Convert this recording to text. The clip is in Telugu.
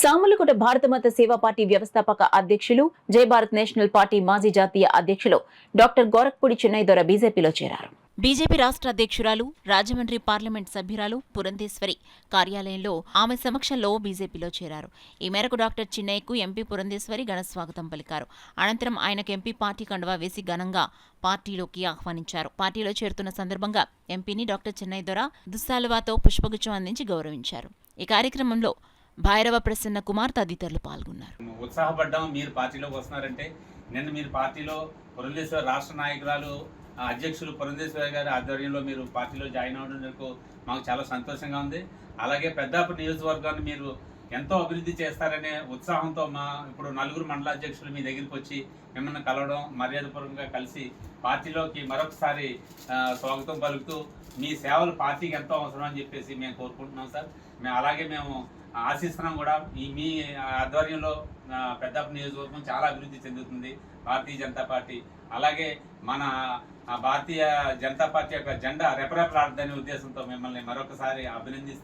సామర్లకోట భారత మత సేవా పార్టీ వ్యవస్థాపక అధ్యక్షులు జై భారత్ నేషనల్ పార్టీ మాజీ జాతీయ అధ్యక్షులు డాక్టర్ గోరఖ్పూడి చిన్నయ్య దొర బీజేపీలో చేరారు. బీజేపీ రాష్ట్ర అధ్యక్షురాలు, రాజమండ్రి పార్లమెంట్ సభ్యురాలు పురంధేశ్వరి కార్యాలయంలో ఆమె సమక్షంలో బీజేపీలో చేరారు. ఈ మేరకు డాక్టర్ చిన్నయ్యకు ఎంపీ పురంధేశ్వరి ఘనస్వాగతం పలికారు. అనంతరం ఆయనకు ఎంపీ పార్టీ కండువా వేసి ఘనంగా పార్టీలోకి ఆహ్వానించారు. పార్టీలో చేరుతున్న సందర్భంగా ఎంపీని డాక్టర్ చిన్నయ్య దొర దుస్సాలువాతో పుష్పగుచ్చం అందించి గౌరవించారు. ఈ కార్యక్రమంలో భైరవ ప్రసన్న కుమార్ తదితరులు పాల్గొన్నారు. ఉత్సాహపడ్డాం మీరు పార్టీలోకి వస్తున్నారంటే. నిన్న మీరు పార్టీలో పురంధేశ్వరి రాష్ట్ర నాయకురాలు అధ్యక్షులు పురంధేశ్వరి గారి ఆధ్వర్యంలో మీరు పార్టీలో జాయిన్ అవ్వడానికి మాకు చాలా సంతోషంగా ఉంది. అలాగే పెద్దాపురం నియోజకవర్గాన్ని మీరు ఎంతో అభివృద్ధి చేస్తారనే ఉత్సాహంతో ఇప్పుడు నలుగురు మండలాధ్యక్షులు మీ దగ్గరికి వచ్చి మిమ్మల్ని కలవడం, మర్యాదపూర్వకంగా కలిసి పార్టీలోకి మరొకసారి స్వాగతం పలుకుతూ మీ సేవలు పార్టీకి ఎంతో అవసరం అని చెప్పేసి మేము కోరుకుంటున్నాం సార్. అలాగే మేము ఆశిస్తున్నాం కూడా. మీ ఆధ్వర్యంలో పెద్దాపురం నియోజకవర్గం చాలా అభివృద్ధి చెందుతుంది భారతీయ జనతా పార్టీ. అలాగే మన భారతీయ జనతా పార్టీ యొక్క జెండా రెపరెపలాడదనే ఉద్దేశంతో మిమ్మల్ని మరొకసారి అభినందిస్తూ